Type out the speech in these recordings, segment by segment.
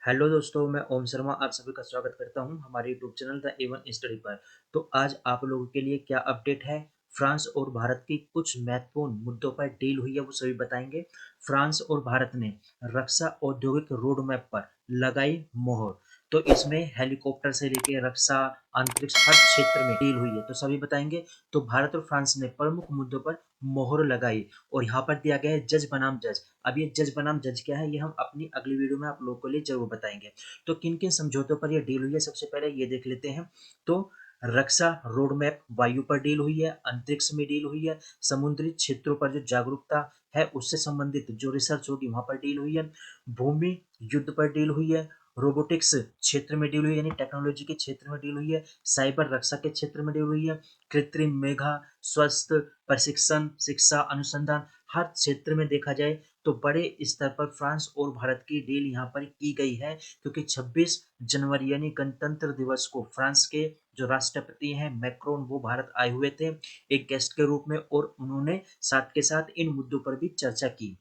Hello दोस्तों, मैं ओम शर्मा आप सभी का स्वागत करता हूं हमारे YouTube channel the A1 study पर। तो आज आप लोगों के लिए क्या अपडेट है। फ्रांस और भारत की कुछ महत्वपूर्ण मुद्दों पर डील हुई है, वो सभी बताएंगे। फ्रांस और भारत ने रक्षा औद्योगिक रोड मैप पर लगाई मोहर। तो इसमें हेलीकॉप्टर से लेकर रक्षा, अंतरिक्ष, हर क्षेत्र में डील हुई है, तो सभी बताएंगे। तो भारत और फ्रांस ने प्रमुख मुद्दों पर मोहर लगाई और यहाँ पर दिया गया है जज बनाम जज। अब ये जज बनाम जज क्या है, ये हम अपनी अगली वीडियो में आप लोगों के लिए जरूर बताएंगे। तो किन किन समझौतों पर ये डील हुई है, सबसे पहले ये देख लेते हैं। तो रक्षा रोड मैप वायु पर डील हुई है, अंतरिक्ष में डील हुई है, समुद्री क्षेत्रों पर जो जागरूकता है उससे संबंधित जो रिसर्च होगी वहां पर डील हुई है, भूमि युद्ध पर डील हुई है, रोबोटिक्स क्षेत्र में डील हुई है, यानी टेक्नोलॉजी के क्षेत्र में डील हुई है, साइबर रक्षा के क्षेत्र में डील हुई है, कृत्रिम मेघा, स्वास्थ्य, प्रशिक्षण, शिक्षा, अनुसंधान, हर क्षेत्र में देखा जाए तो बड़े स्तर पर फ्रांस और भारत की डील यहाँ पर की गई है। क्योंकि 26 जनवरी यानी गणतंत्र दिवस को फ्रांस के जो राष्ट्रपति हैं मैक्रोन, वो भारत आए हुए थे एक गेस्ट के रूप में, और उन्होंने साथ के साथ इन मुद्दों पर भी चर्चा की।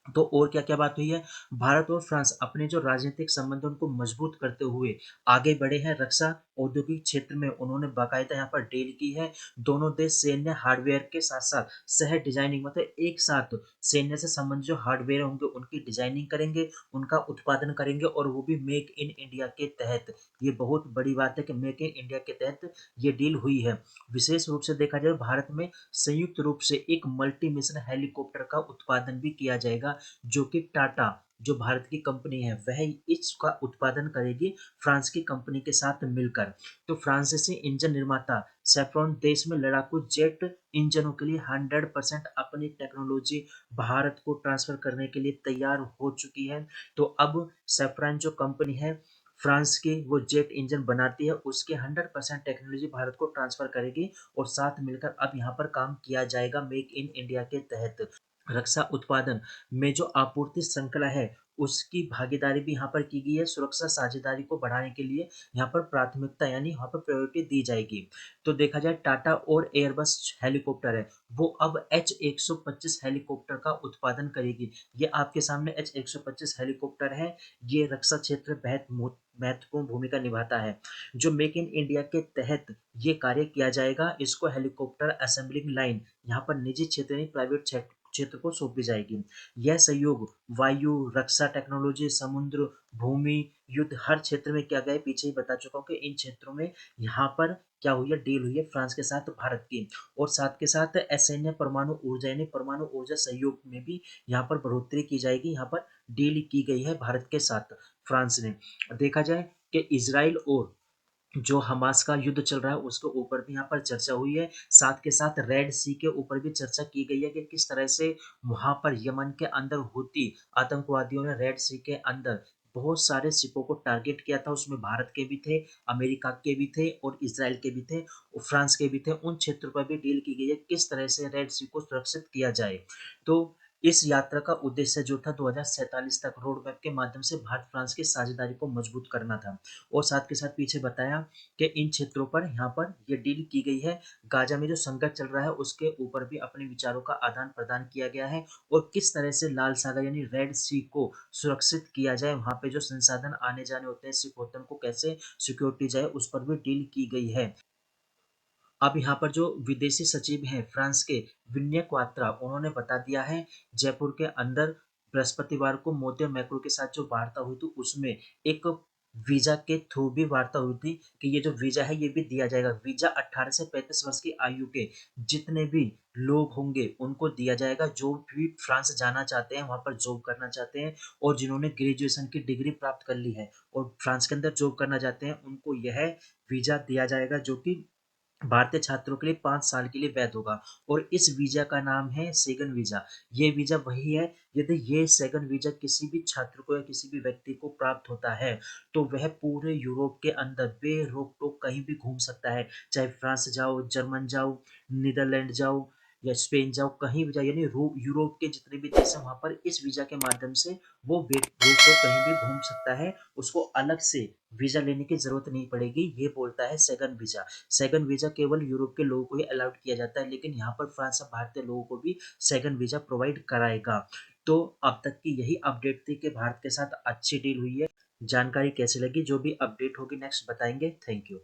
तो और क्या क्या बात हुई है। भारत और फ्रांस अपने जो राजनीतिक संबंधों को मजबूत करते हुए आगे बढ़े हैं। रक्षा औद्योगिक क्षेत्र में उन्होंने बाकायदा यहाँ पर डील की है। दोनों देश सैन्य हार्डवेयर के साथ साथ सह डिजाइनिंग, मतलब एक साथ सैन्य से संबंधित जो हार्डवेयर होंगे उनकी डिजाइनिंग करेंगे, उनका उत्पादन करेंगे, और वो भी मेक इन इंडिया के तहत। ये बहुत बड़ी बात है कि मेक इन इंडिया के तहत ये डील हुई है। विशेष रूप से देखा जाए भारत में संयुक्त रूप से एक मल्टी मिशन हेलीकॉप्टर का उत्पादन भी किया जाएगा, जो कि टाटा, जो भारत की कंपनी है, वह इसका उत्पादन करेगी फ्रांस की कंपनी के साथ मिलकर। तो फ्रांसीसी इंजन निर्माता सेफ्रॉन देश में लड़ाकू जेट इंजनों के लिए 100% अपनी टेक्नोलॉजी भारत को ट्रांसफर करने के लिए तैयार हो चुकी है। तो अब सेफ्रॉन जो कंपनी है फ्रांस की, वो जेट इंजन बनाती है, उसके 100% टेक्नोलॉजी भारत को ट्रांसफर करेगी और साथ मिलकर अब यहाँ पर काम किया जाएगा मेक इन इंडिया के तहत। रक्षा उत्पादन में जो आपूर्ति श्रृंखला है उसकी भागीदारी भी यहाँ पर की गई है। सुरक्षा साझेदारी को बढ़ाने के लिए यहाँ पर प्राथमिकता यानी यहाँ पर प्रायोरिटी दी जाएगी। तो देखा जाए टाटा और एयरबस हेलीकॉप्टर है, वो अब H125 हेलीकॉप्टर का उत्पादन करेगी। ये आपके सामने H125 हेलीकॉप्टर है। ये रक्षा क्षेत्र में बहुत महत्वपूर्ण भूमिका निभाता है। जो मेक इन इंडिया के तहत ये कार्य किया जाएगा, इसको हेलीकॉप्टर असेंबलिंग लाइन यहाँ पर निजी क्षेत्र यानी प्राइवेट क्षेत्र को सौंपी जाएगी। यह सहयोग वायु, रक्षा टेक्नोलॉजी, समुद्र, भूमि, युद्ध, हर क्षेत्र में किया गया है। पीछे ही बता चुका हूँ कि इन क्षेत्रों में यहाँ पर क्या हुई है, डील हुई है फ्रांस के साथ भारत की। और साथ के साथ असैन्य परमाणु ऊर्जा यानी परमाणु ऊर्जा सहयोग में भी यहाँ पर बढ़ोतरी की जाएगी। यहाँ पर डील की गई है भारत के साथ फ्रांस ने। देखा जाए कि इसराइल और जो हमास का युद्ध चल रहा है उसके ऊपर भी यहाँ पर चर्चा हुई है। साथ के साथ रेड सी के ऊपर भी चर्चा की गई है कि किस तरह से वहां पर यमन के अंदर हुती आतंकवादियों ने रेड सी के अंदर बहुत सारे शिपों को टारगेट किया था। उसमें भारत के भी थे, अमेरिका के भी थे, और इसराइल के भी थे, और फ्रांस के भी थे। उन क्षेत्रों पर भी डील की गई है किस तरह से रेड सी को सुरक्षित किया जाए। तो इस यात्रा का उद्देश्य जो था 2047 तक रोड मैप के माध्यम से भारत फ्रांस की साझेदारी को मजबूत करना था। और साथ के साथ पीछे बताया कि इन क्षेत्रों पर यहाँ पर ये डील की गई है। गाजा में जो संकट चल रहा है उसके ऊपर भी अपने विचारों का आदान प्रदान किया गया है, और किस तरह से लाल सागर यानी रेड सी को सुरक्षित किया जाए, वहां पे जो संसाधन आने जाने होते हैं सिपोतन को कैसे सिक्योरिटी जाए, उस पर भी डील की गई है। अब यहाँ पर जो विदेशी सचिव हैं फ्रांस के, विनय क्वात्रा, उन्होंने बता दिया है जयपुर के अंदर बृहस्पतिवार को मोदी और मैक्रो के साथ जो वार्ता हुई थी उसमें एक वीजा के थ्रू भी वार्ता हुई थी कि ये जो वीजा है ये भी दिया जाएगा। वीजा 18 से 35 वर्ष की आयु के जितने भी लोग होंगे उनको दिया जाएगा, जो भी फ्रांस जाना चाहते हैं, वहां पर जॉब करना चाहते हैं, और जिन्होंने ग्रेजुएशन की डिग्री प्राप्त कर ली है और फ्रांस के अंदर जॉब करना चाहते हैं, उनको यह वीजा दिया जाएगा, जो कि भारतीय छात्रों के लिए 5 साल के लिए वैध होगा। और इस वीजा का नाम है सेगन वीजा। ये वीजा वही है, यदि ये सेगन वीजा किसी भी छात्र को या किसी भी व्यक्ति को प्राप्त होता है तो वह पूरे यूरोप के अंदर बेरोक टोक कहीं भी घूम सकता है। चाहे फ्रांस जाओ, जर्मन जाओ, नीदरलैंड जाओ या स्पेन जाओ, कहीं भी जाओ, यानी यूरोप के जितने भी देश हैं वहां पर इस वीजा के माध्यम से वो रोक टोक कहीं भी घूम सकता है। उसको अलग से वीजा लेने की जरूरत नहीं पड़ेगी। ये बोलता है सेगन वीजा। सेकंड वीजा केवल यूरोप के लोगों को ही अलाउड किया जाता है, लेकिन यहाँ पर फ्रांस और भारतीय लोगों को भी सेकंड वीजा प्रोवाइड कराएगा। तो अब तक की यही अपडेट थी कि भारत के साथ अच्छी डील हुई है। जानकारी कैसी लगी, जो भी अपडेट होगी नेक्स्ट बताएंगे। Thank you.